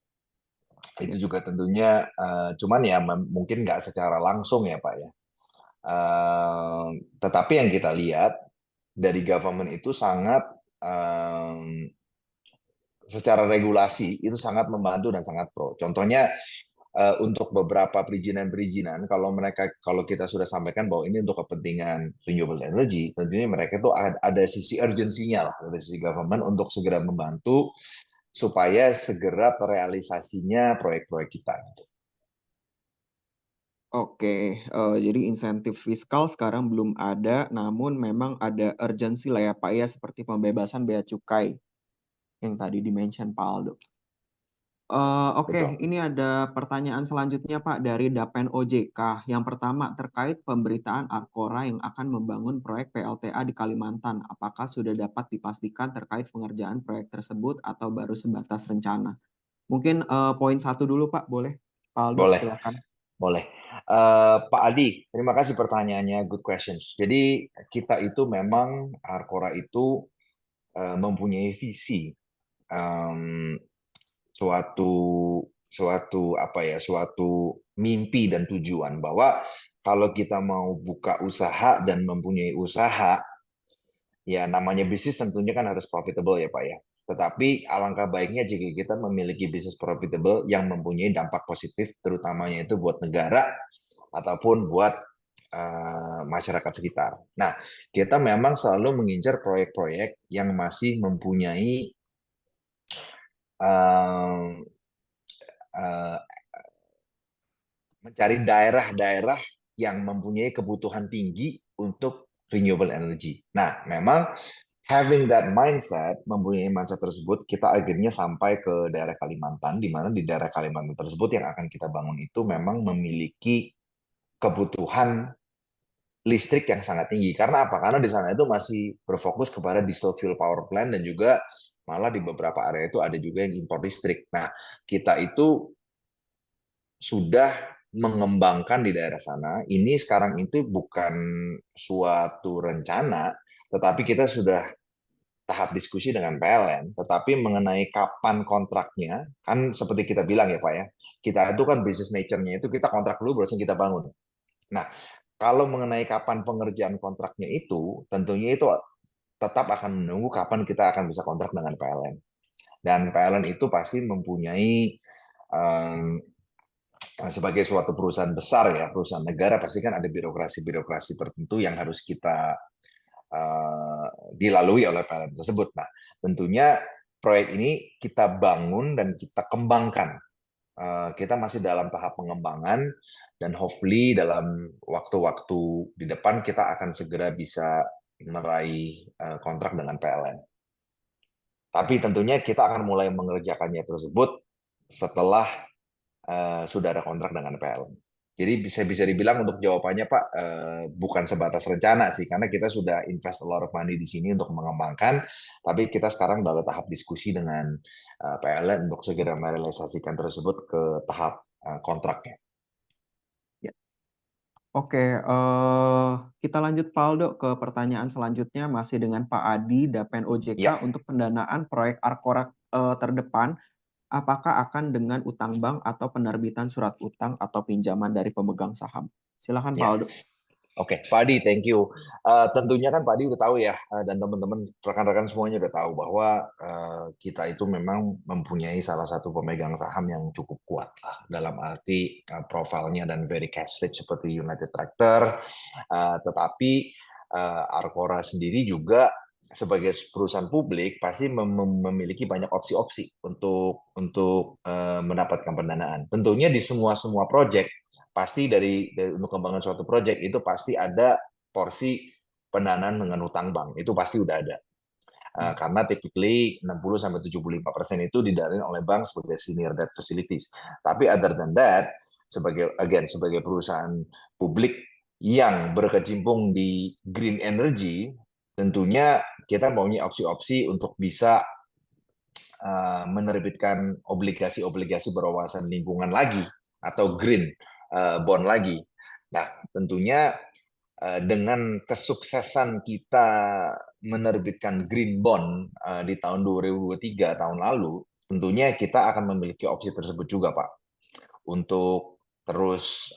Itu juga tentunya, cuman ya mungkin nggak secara langsung ya Pak ya. Tetapi yang kita lihat dari government itu sangat secara regulasi itu sangat membantu dan sangat pro. Contohnya untuk beberapa perizinan-perizinan, kalau kita sudah sampaikan bahwa ini untuk kepentingan renewable energy, tentunya mereka itu ada sisi urgensinya lah dari sisi government untuk segera membantu supaya segera terrealisasinya proyek-proyek kita. Oke, jadi insentif fiskal sekarang belum ada, namun memang ada urgensi lah ya Pak ya, seperti pembebasan bea cukai yang tadi di-mention Pak Aldo. Oke, Betul. ini ada pertanyaan selanjutnya Pak dari Dapen OJK. Yang pertama terkait pemberitaan Arcora yang akan membangun proyek PLTA di Kalimantan. Apakah sudah dapat dipastikan terkait pengerjaan proyek tersebut atau baru sebatas rencana? Mungkin poin 1 dulu Pak, boleh? Pak Aldo, Boleh. silakan. Boleh. Pak Adi, terima kasih pertanyaannya, good questions. Jadi kita itu memang Arcora itu mempunyai visi suatu mimpi dan tujuan bahwa kalau kita mau buka usaha dan mempunyai usaha, ya namanya bisnis tentunya kan harus profitable ya Pak ya. Tetapi alangkah baiknya jika kita memiliki bisnis profitable yang mempunyai dampak positif, terutamanya itu buat negara ataupun buat masyarakat sekitar. Nah, kita memang selalu mengincar proyek-proyek yang masih mempunyai mencari daerah-daerah yang mempunyai kebutuhan tinggi untuk renewable energy. Nah, memang having that mindset, mempunyai mindset tersebut, kita akhirnya sampai ke daerah Kalimantan, di mana di daerah Kalimantan tersebut yang akan kita bangun itu memang memiliki kebutuhan listrik yang sangat tinggi. Karena apa? Karena di sana itu masih berfokus kepada diesel fuel power plant dan juga malah di beberapa area itu ada juga yang impor listrik. Nah, kita itu sudah mengembangkan di daerah sana. Ini sekarang itu bukan suatu rencana, tetapi kita sudah tahap diskusi dengan PLN. Tetapi mengenai kapan kontraknya, kan seperti kita bilang ya Pak ya, kita itu kan business nature-nya itu kita kontrak dulu baru kita bangun. Nah, kalau mengenai kapan pengerjaan kontraknya itu, tentunya itu tetap akan menunggu kapan kita akan bisa kontrak dengan PLN. Dan PLN itu pasti mempunyai um, sebagai suatu perusahaan besar ya, perusahaan negara pasti kan ada birokrasi-birokrasi tertentu yang harus kita dilalui oleh PLN tersebut. Nah, tentunya proyek ini kita bangun dan kita kembangkan. Kita masih dalam tahap pengembangan dan hopefully dalam waktu-waktu di depan kita akan segera bisa meraih kontrak dengan PLN. Tapi tentunya kita akan mulai mengerjakannya tersebut setelah sudah ada kontrak dengan PLN. Jadi bisa dibilang untuk jawabannya Pak, bukan sebatas rencana sih, karena kita sudah invest a lot of money di sini untuk mengembangkan, tapi kita sekarang dalam tahap diskusi dengan PLN untuk segera merealisasikan tersebut ke tahap kontraknya. Ya. Oke, kita lanjut Pak Aldo ke pertanyaan selanjutnya masih dengan Pak Adi, Dapen OJK Ya, untuk pendanaan proyek Arcora terdepan. Apakah akan dengan utang bank atau penerbitan surat utang atau pinjaman dari pemegang saham? Silakan Pak ya. Aldo. Oke, Pak Adi, thank you. Tentunya kan Pak Adi udah tahu ya, dan teman-teman rekan-rekan semuanya udah tahu bahwa kita itu memang mempunyai salah satu pemegang saham yang cukup kuat lah, dalam arti profilnya dan very cash rich seperti United Tractor. Tetapi Arcora sendiri juga sebagai perusahaan publik pasti memiliki banyak opsi-opsi untuk mendapatkan pendanaan. Tentunya di semua proyek pasti dari untuk kembangan suatu proyek itu pasti ada porsi pendanaan dengan utang bank, itu pasti udah ada. Karena typically 60-75% itu didanai oleh bank sebagai senior debt facilities. Tapi other than that, sebagai perusahaan publik yang berkecimpung di green energy, tentunya kita punya opsi-opsi untuk bisa menerbitkan obligasi-obligasi berwawasan lingkungan lagi atau green bond lagi. Nah, tentunya dengan kesuksesan kita menerbitkan green bond di tahun 2023 tahun lalu, tentunya kita akan memiliki opsi tersebut juga, Pak, untuk terus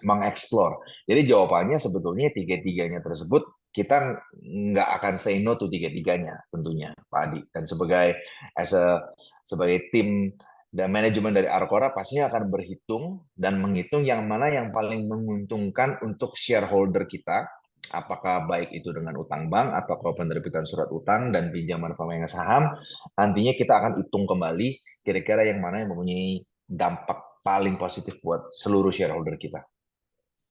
mengeksplor. Jadi jawabannya sebetulnya tiga-tiganya tersebut kita nggak akan say no to tiga-tiganya tentunya, Pak Adi. Dan sebagai tim dan manajemen dari Arcora pastinya akan berhitung dan menghitung yang mana yang paling menguntungkan untuk shareholder kita, apakah baik itu dengan utang bank atau kalau penerbitan surat utang dan pinjaman pemegang saham. Nantinya kita akan hitung kembali kira-kira yang mana yang mempunyai dampak paling positif buat seluruh shareholder kita.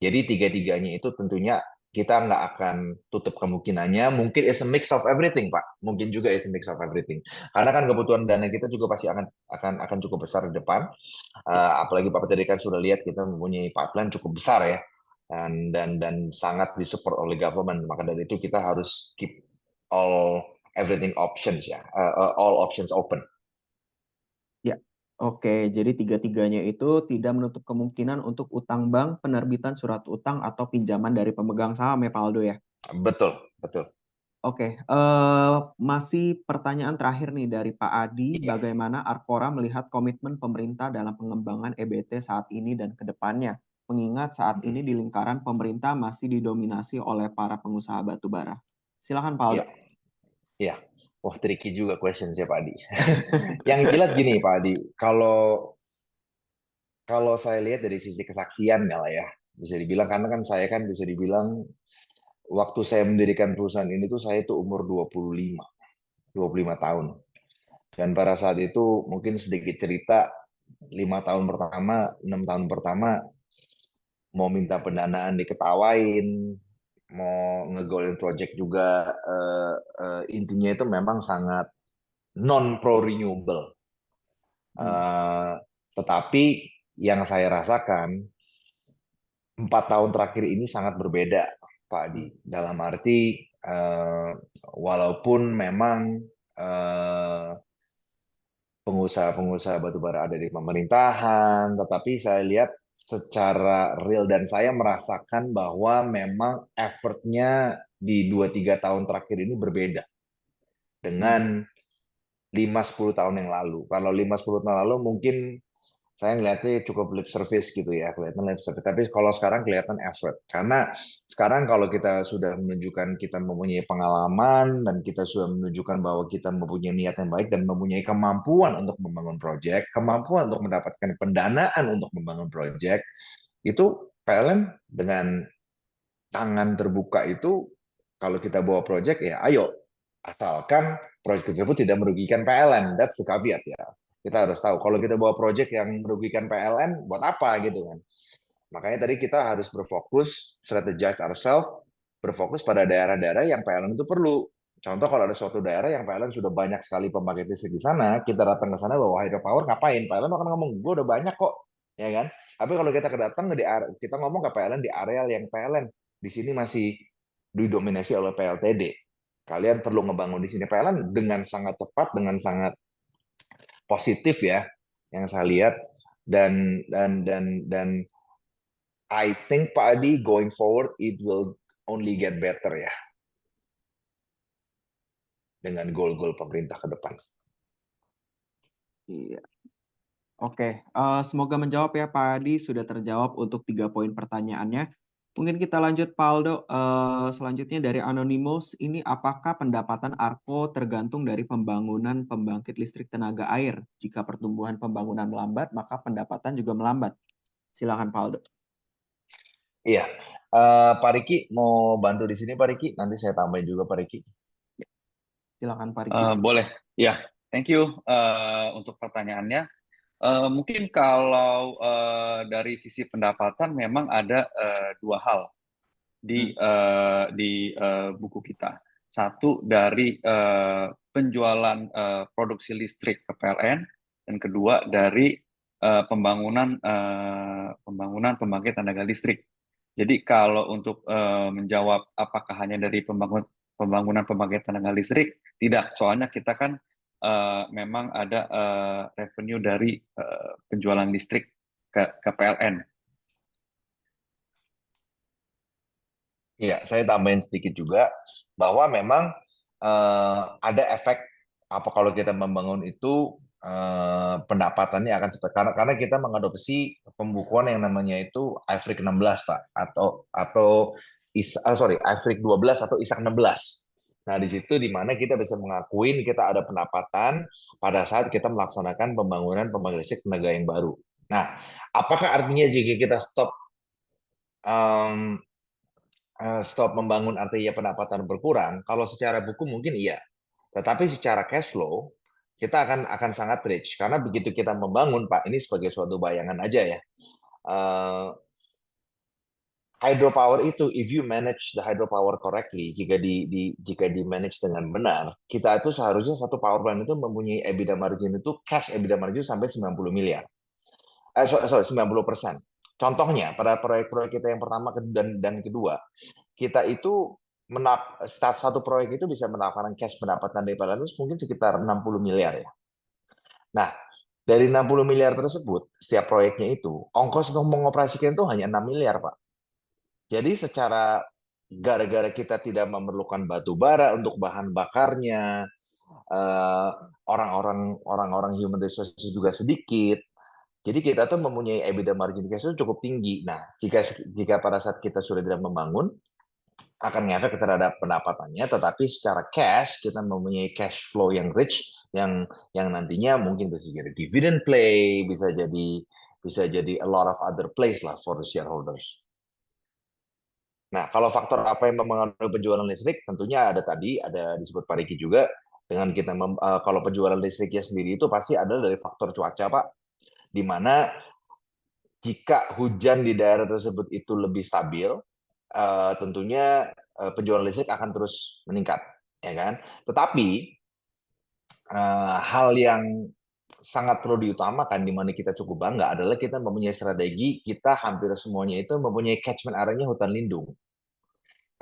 Jadi tiga-tiganya itu tentunya kita nggak akan tutup kemungkinannya. Mungkin is a mix of everything, Pak. Mungkin juga is a mix of everything. Karena kan kebutuhan dana kita juga pasti akan cukup besar di depan. Apalagi Pak tadi kan sudah lihat kita mempunyai pipeline cukup besar ya, dan sangat disupport oleh government. Maka dari itu kita harus keep everything options ya, all options open. Ya, oke. Jadi tiga-tiganya itu tidak menutup kemungkinan untuk utang bank, penerbitan surat utang atau pinjaman dari pemegang saham ya Pak Aldo ya? Betul, betul. Oke, masih pertanyaan terakhir nih dari Pak Adi, Iya. bagaimana Arcora melihat komitmen pemerintah dalam pengembangan EBT saat ini dan ke depannya? Mengingat saat ini di lingkaran pemerintah masih didominasi oleh para pengusaha batubara. Silakan Pak Aldo. Iya, iya. Wah, tricky juga question Pak Adi. Yang jelas gini Pak Adi, kalau saya lihat dari sisi kesaksian ya lah ya, bisa dibilang karena kan saya kan bisa dibilang waktu saya mendirikan perusahaan ini tuh saya tuh umur 25 tahun. Dan pada saat itu mungkin sedikit cerita 5 tahun pertama, 6 tahun pertama mau minta pendanaan diketawain, mau ngegolin project juga intinya itu memang sangat non pro renewable. Tetapi yang saya rasakan 4 tahun terakhir ini sangat berbeda, Pak Adi. Dalam arti walaupun memang pengusaha-pengusaha batubara ada di pemerintahan, tetapi saya lihat secara real dan saya merasakan bahwa memang effortnya di 2-3 tahun terakhir ini berbeda dengan 5-10 tahun yang lalu. Kalau 5-10 tahun lalu mungkin Saya ngeliatnya cukup lip service gitu ya, kelihatan lip service. Tapi kalau sekarang kelihatan effort. Karena sekarang kalau kita sudah menunjukkan kita mempunyai pengalaman dan kita sudah menunjukkan bahwa kita mempunyai niat yang baik dan mempunyai kemampuan untuk membangun proyek, kemampuan untuk mendapatkan pendanaan untuk membangun proyek, itu PLN dengan tangan terbuka itu kalau kita bawa proyek ya ayo, asalkan proyek tersebut tidak merugikan PLN. That's the caveat ya. Kita harus tahu kalau kita bawa proyek yang merugikan PLN buat apa gitu kan. Makanya tadi kita harus berfokus strategize ourselves, berfokus pada daerah-daerah yang PLN itu perlu. Contoh kalau ada suatu daerah yang PLN sudah banyak sekali pembangkit listrik di sana, kita datang ke sana bawa hydropower ngapain? PLN akan ngomong, gue udah banyak kok, ya kan? Tapi kalau kita datang kita ngomong ke PLN di areal yang PLN di sini masih didominasi oleh PLTD. Kalian perlu ngebangun di sini PLN dengan sangat tepat, dengan sangat positif ya, yang saya lihat dan I think Pak Adi going forward it will only get better ya dengan goal-goal pemerintah ke depan. Iya. Oke, semoga menjawab ya Pak Adi, sudah terjawab untuk 3 poin pertanyaannya. Mungkin kita lanjut Pak Aldo, selanjutnya dari Anonymous, ini apakah pendapatan Arko tergantung dari pembangunan pembangkit listrik tenaga air? Jika pertumbuhan pembangunan melambat, maka pendapatan juga melambat. Silakan Pak Aldo. Iya, Pak Riki mau bantu di sini Pak Riki, nanti saya tambahin juga Pak Riki. Silakan Pak Riki. Boleh, ya. Thank you untuk pertanyaannya. Mungkin kalau dari sisi pendapatan memang ada dua hal di buku kita. Satu dari penjualan produksi listrik ke PLN, dan kedua dari pembangunan pembangkit tenaga listrik. Jadi kalau untuk menjawab apakah hanya dari pembangunan pembangkit tenaga listrik, tidak. Soalnya kita kan memang ada revenue dari penjualan listrik ke PLN. Iya, saya tambahin sedikit juga bahwa memang ada efek apa kalau kita membangun itu pendapatannya akan seperti karena kita mengadopsi pembukuan yang namanya itu IFRIC 16 Pak atau IFRIC 12 atau ISAK 16. Nah, di situ di mana kita bisa mengakuin kita ada pendapatan pada saat kita melaksanakan pembangunan pembangkit listrik tenaga yang baru. Nah, apakah artinya jika kita stop membangun artinya pendapatan berkurang? Kalau secara buku mungkin iya. Tetapi secara cash flow kita akan sangat rich karena begitu kita membangun Pak, ini sebagai suatu bayangan aja ya. Hydropower itu, if you manage the hydropower correctly, jika di manage dengan benar, kita itu seharusnya satu power plant itu mempunyai EBITDA margin itu cash EBITDA margin sampai 90 miliar. 90%. Contohnya pada proyek-proyek kita yang pertama dan kedua, kita itu start satu proyek itu bisa mendapatkan cash pendapatan dari PLN mungkin sekitar 60 miliar ya. Nah, dari 60 miliar tersebut, setiap proyeknya itu, ongkos untuk mengoperasikan itu hanya 6 miliar, Pak. Jadi secara gara-gara kita tidak memerlukan batu bara untuk bahan bakarnya, orang-orang human resources juga sedikit. Jadi kita tuh mempunyai EBITDA margin cash itu cukup tinggi. Nah, jika pada saat kita sudah tidak membangun, akan ngefek terhadap pendapatannya, tetapi secara cash kita mempunyai cash flow yang rich, yang nantinya mungkin bisa jadi dividend play, bisa jadi a lot of other plays lah for the shareholders. Nah, kalau faktor apa yang mempengaruhi penjualan listrik, tentunya ada disebut Pak Riki juga, dengan kita kalau penjualan listriknya sendiri itu pasti adalah dari faktor cuaca, Pak, di mana jika hujan di daerah tersebut itu lebih stabil, tentunya penjualan listrik akan terus meningkat, ya kan? Tetapi hal yang sangat perlu diutamakan di mana kita cukup bangga adalah kita mempunyai strategi, kita hampir semuanya itu mempunyai catchment area-nya hutan lindung.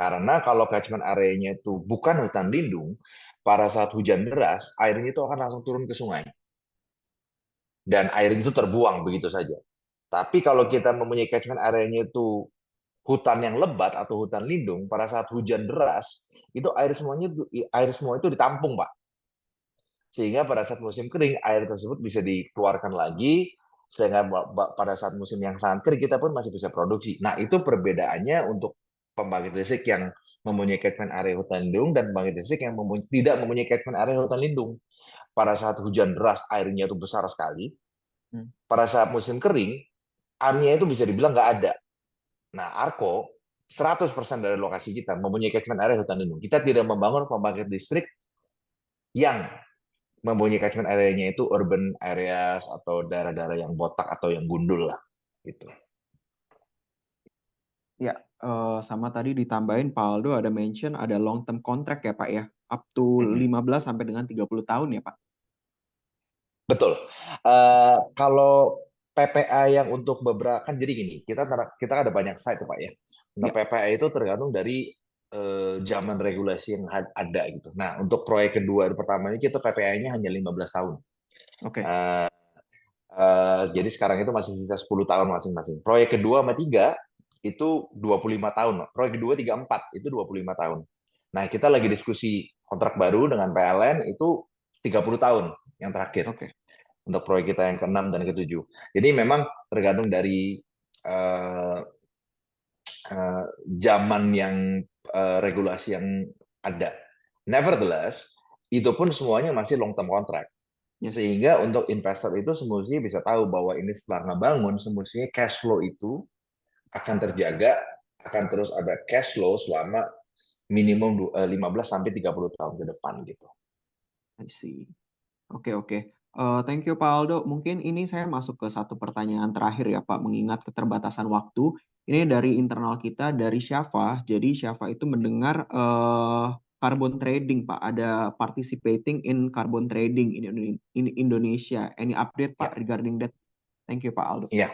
Karena kalau catchment area-nya itu bukan hutan lindung, pada saat hujan deras, airnya itu akan langsung turun ke sungai. Dan air itu terbuang begitu saja. Tapi kalau kita mempunyai catchment area-nya itu hutan yang lebat atau hutan lindung, pada saat hujan deras, itu air semua itu ditampung, Pak. Sehingga pada saat musim kering, air tersebut bisa dikeluarkan lagi sehingga pada saat musim yang sangat kering kita pun masih bisa produksi. Nah, itu perbedaannya untuk pembangkit listrik yang mempunyai catchment area hutan lindung dan pembangkit listrik yang tidak mempunyai catchment area hutan lindung. Pada saat hujan deras, airnya itu besar sekali. Pada saat musim kering, airnya itu bisa dibilang nggak ada. Nah, Arko 100% dari lokasi kita mempunyai catchment area hutan lindung. Kita tidak membangun pembangkit listrik yang mempunyai catchment area-nya itu urban areas atau daerah-daerah yang botak atau yang gundul lah, gitu. Ya, sama tadi ditambahin Pak Aldo ada mention ada long term contract ya Pak ya, up to 15 sampai dengan 30 tahun ya Pak? Betul. Kalau PPA yang untuk beberapa, kan jadi gini, kita ada banyak site Pak ya. Nah, Ya. PPA itu tergantung dari zaman regulasi yang ada gitu. Nah, untuk proyek kedua pertama ini kita PPA-nya hanya 15 tahun. Oke. Jadi sekarang itu masih sisa 10 tahun masing-masing. Proyek kedua sama tiga itu 25 tahun. Proyek kedua 34 itu 25 tahun. Nah, kita lagi diskusi kontrak baru dengan PLN itu 30 tahun yang terakhir. Oke. Untuk proyek kita yang ke-6 dan ke-7. Jadi memang tergantung dari zaman yang regulasi yang ada. Nevertheless, itu pun semuanya masih long term contract. Yes. Sehingga untuk investor itu semestinya bisa tahu bahwa ini setelah ngebangun, semestinya cash flow itu akan terjaga, akan terus ada cash flow selama minimum 15 sampai 30 tahun ke depan gitu. I see. Oke. Thank you Pak Aldo. Mungkin ini saya masuk ke satu pertanyaan terakhir ya Pak, mengingat keterbatasan waktu. Ini dari internal kita, dari Syafa. Jadi Syafa itu mendengar carbon trading Pak, ada participating in carbon trading in Indonesia. Any update Pak regarding that? Thank you Pak Aldo. Iya.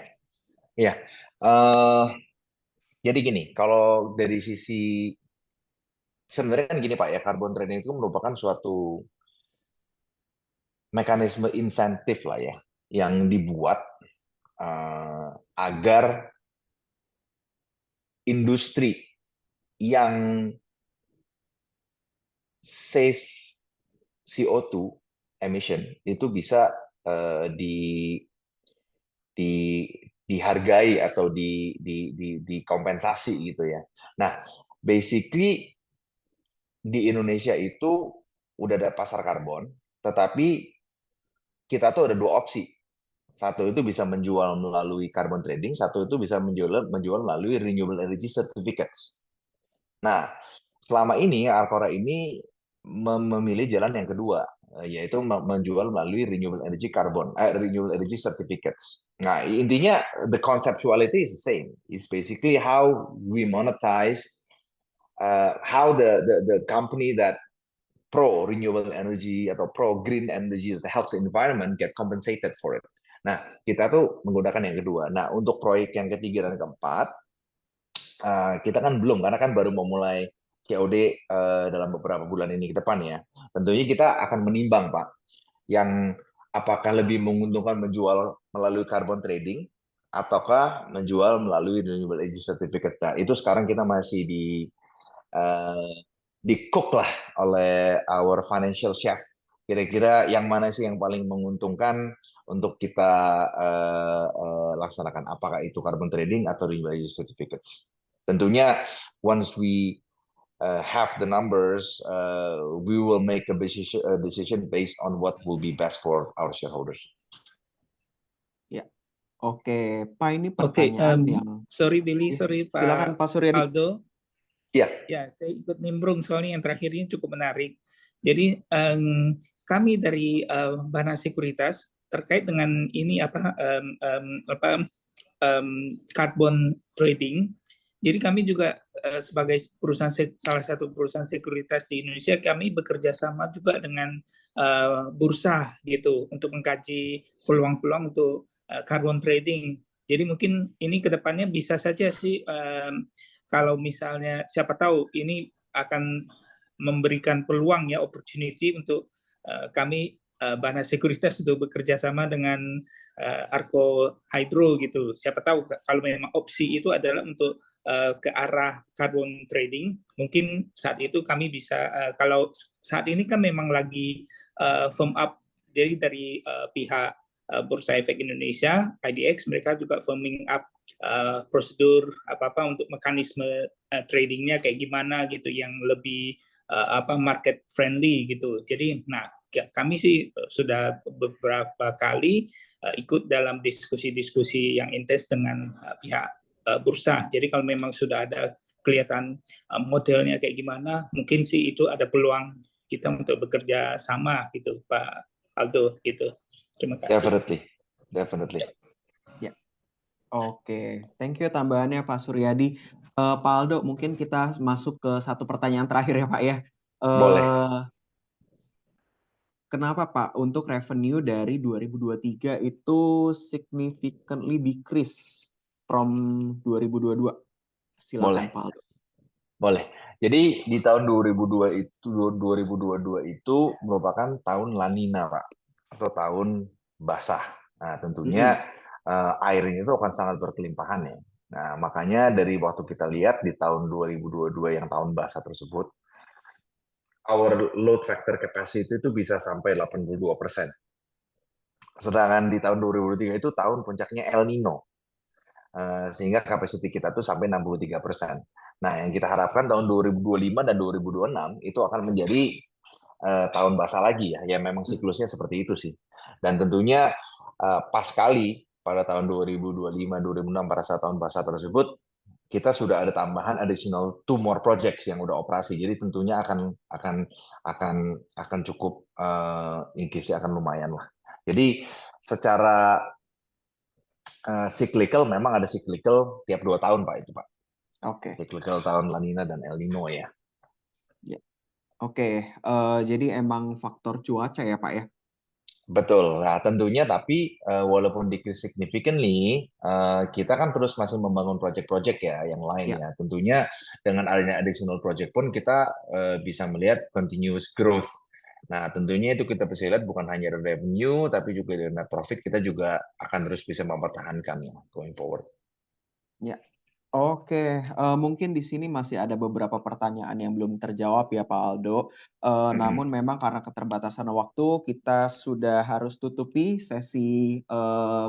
Jadi gini, kalau dari sisi sebenarnya kan gini Pak ya, carbon trading itu merupakan suatu mekanisme insentif lah ya, yang dibuat agar industri yang save CO2 emission itu bisa dihargai atau dikompensasi gitu ya. Nah, basically di Indonesia itu udah ada pasar karbon, tetapi kita tuh ada dua opsi. Satu itu bisa menjual melalui carbon trading, satu itu bisa menjual melalui renewable energy certificates. Nah, selama ini Alcora ini memilih jalan yang kedua, yaitu menjual melalui renewable energy certificates. Nah, intinya the conceptuality is the same. It's basically how we monetize, how the company that pro renewable energy atau pro green energy that helps the environment get compensated for it. Nah, kita tuh menggunakan yang kedua. Nah, untuk proyek yang ketiga dan keempat, kita kan belum, karena kan baru memulai COD dalam beberapa bulan ini ke depan ya. Tentunya kita akan menimbang, Pak, yang apakah lebih menguntungkan menjual melalui carbon trading ataukah menjual melalui renewable energy certificate. Nah, itu sekarang kita masih di-cook lah oleh our financial chef. Kira-kira yang mana sih yang paling menguntungkan untuk kita laksanakan, apakah itu carbon trading atau renewable energy certificates. Tentunya once we have the numbers, we will make a decision based on what will be best for our shareholders. Ya, oke, Pak, ini pertanyaan yang sorry Billy, sorry Pak. Silakan Pak Suryadi. Aldo. Ya, saya ikut nimbrung soalnya yang terakhir ini cukup menarik. Jadi kami dari Bahana Sekuritas terkait dengan ini carbon trading. Jadi kami juga sebagai salah satu perusahaan sekuritas di Indonesia, kami bekerja sama juga dengan bursa gitu untuk mengkaji peluang-peluang untuk carbon trading. Jadi mungkin ini kedepannya bisa saja sih kalau misalnya siapa tahu ini akan memberikan peluang ya opportunity untuk kami Bahana Sekuritas untuk bekerja sama dengan Arko Hydro gitu. Siapa tahu kalau memang opsi itu adalah untuk ke arah carbon trading, mungkin saat itu kami bisa kalau saat ini kan memang lagi firm up jadi dari pihak Bursa Efek Indonesia, IDX, mereka juga firming up prosedur apa-apa untuk mekanisme tradingnya kayak gimana gitu yang lebih market friendly gitu. Jadi, nah kami sih sudah beberapa kali ikut dalam diskusi-diskusi yang intens dengan pihak bursa. Jadi kalau memang sudah ada kelihatan modelnya kayak gimana, mungkin sih itu ada peluang kita untuk bekerja sama gitu, Pak Aldo gitu. Terima kasih. Definitely. Ya, oke. Thank you tambahannya Pak Suryadi. Pak Aldo, mungkin kita masuk ke satu pertanyaan terakhir ya Pak ya. Boleh. Kenapa Pak untuk revenue dari 2023 itu significantly decrease from 2022? Silakan Pak Aldo. Boleh. Jadi di tahun 2022 itu merupakan tahun La Nina, Pak, atau tahun basah. Nah, tentunya air ini itu akan sangat berkelimpahan ya. Nah, makanya dari waktu kita lihat di tahun 2022 yang tahun basah tersebut, our load factor capacity itu bisa sampai 82%. Sedangkan di tahun 2023 itu tahun puncaknya El Nino. Sehingga capacity kita tuh sampai 63%. Nah, yang kita harapkan tahun 2025 dan 2026 itu akan menjadi tahun basah lagi ya. Ya memang siklusnya seperti itu sih. Dan tentunya pas kali pada tahun 2025-2026 pada saat tahun basah tersebut kita sudah ada tambahan additional 2 more projects yang udah operasi. Jadi tentunya akan cukup increase akan lumayan lah. Jadi secara cyclical memang ada cyclical tiap 2 tahun Pak itu Pak. Oke. Cyclical tahun La Nina dan El Nino ya. Oke, jadi emang faktor cuaca ya Pak ya? Betul. Nah tentunya tapi walaupun decrease significantly, kita kan terus masih membangun project-project ya yang lain ya. Tentunya dengan adanya additional project pun kita bisa melihat continuous growth. Nah, tentunya itu kita bisa lihat bukan hanya dari revenue, tapi juga dari net profit kita juga akan terus bisa mempertahankan ya going forward. Ya, oke. Mungkin di sini masih ada beberapa pertanyaan yang belum terjawab ya Pak Aldo. Namun memang karena keterbatasan waktu, kita sudah harus tutupi sesi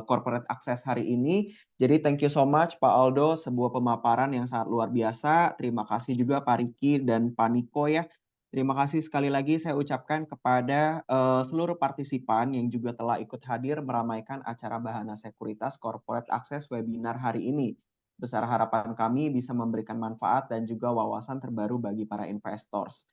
corporate access hari ini. Jadi thank you so much Pak Aldo, sebuah pemaparan yang sangat luar biasa. Terima kasih juga Pak Riki dan Pak Niko ya. Terima kasih sekali lagi saya ucapkan kepada seluruh partisipan yang juga telah ikut hadir meramaikan acara Bahana Sekuritas Corporate Access webinar hari ini. Besar harapan kami bisa memberikan manfaat dan juga wawasan terbaru bagi para investors.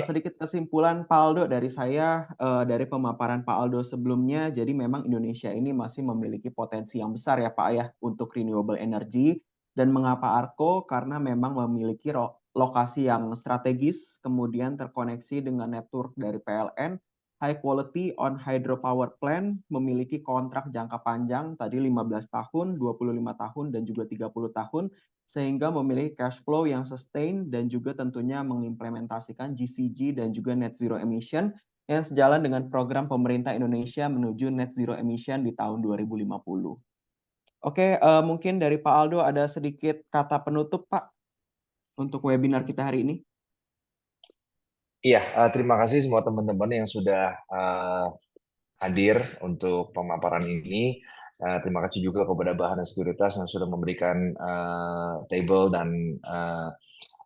Sedikit kesimpulan Pak Aldo dari saya, dari pemaparan Pak Aldo sebelumnya, jadi memang Indonesia ini masih memiliki potensi yang besar ya Pak ya untuk renewable energy. Dan mengapa ARKO? Karena memang memiliki lokasi yang strategis, kemudian terkoneksi dengan network dari PLN, high quality on hydropower plant, memiliki kontrak jangka panjang tadi 15 tahun, 25 tahun, dan juga 30 tahun, sehingga memiliki cash flow yang sustain dan juga tentunya mengimplementasikan GCG dan juga net zero emission yang sejalan dengan program pemerintah Indonesia menuju net zero emission di tahun 2050. Oke, mungkin dari Pak Aldo ada sedikit kata penutup Pak untuk webinar kita hari ini. Iya, terima kasih semua teman-teman yang sudah hadir untuk pemaparan ini. Terima kasih juga kepada Bahana Sekuritas yang sudah memberikan table dan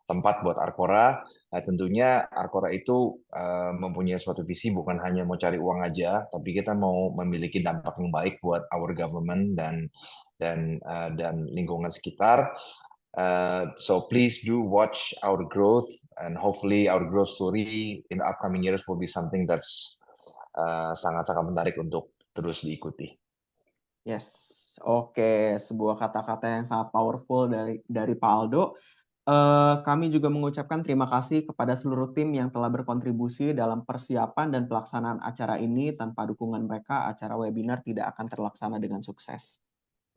tempat buat Arcora. Tentunya Arcora itu mempunyai suatu visi bukan hanya mau cari uang aja, tapi kita mau memiliki dampak yang baik buat our government dan lingkungan sekitar. So please do watch our growth, and hopefully our growth story in the upcoming years will be something that's sangat-sangat menarik untuk terus diikuti. Yes, oke, sebuah kata-kata yang sangat powerful dari Pak Aldo. Kami juga mengucapkan terima kasih kepada seluruh tim yang telah berkontribusi dalam persiapan dan pelaksanaan acara ini. Tanpa dukungan mereka, acara webinar tidak akan terlaksana dengan sukses.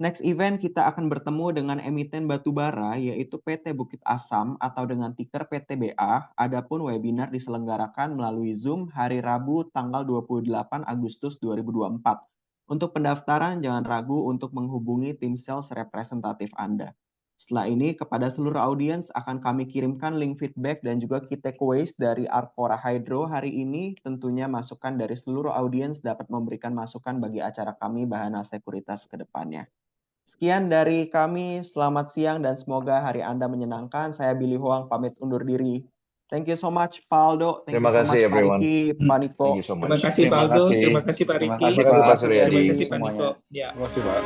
Next event kita akan bertemu dengan emiten batubara yaitu PT Bukit Asam atau dengan ticker PTBA. Adapun webinar diselenggarakan melalui Zoom hari Rabu tanggal 28 Agustus 2024. Untuk pendaftaran jangan ragu untuk menghubungi tim sales representatif Anda. Setelah ini, kepada seluruh audiens akan kami kirimkan link feedback dan juga key takeaways dari Arcora Hydro hari ini. Tentunya masukan dari seluruh audiens dapat memberikan masukan bagi acara kami Bahana Sekuritas ke depannya. Sekian dari kami, selamat siang dan semoga hari Anda menyenangkan. Saya Billy Huang, pamit undur diri. Thank you so much, Pak Aldo. Thank Terima you so kasih, much, Pak everyone. Riki, Pak Niko. Thank you so Terima much. kasih Pak Aldo, terima kasih Pak Terima Riki, kasih Terima kasih, Pak terima Suryadi. kasih Pak semuanya. Niko. Ya. Terima kasih, Pak.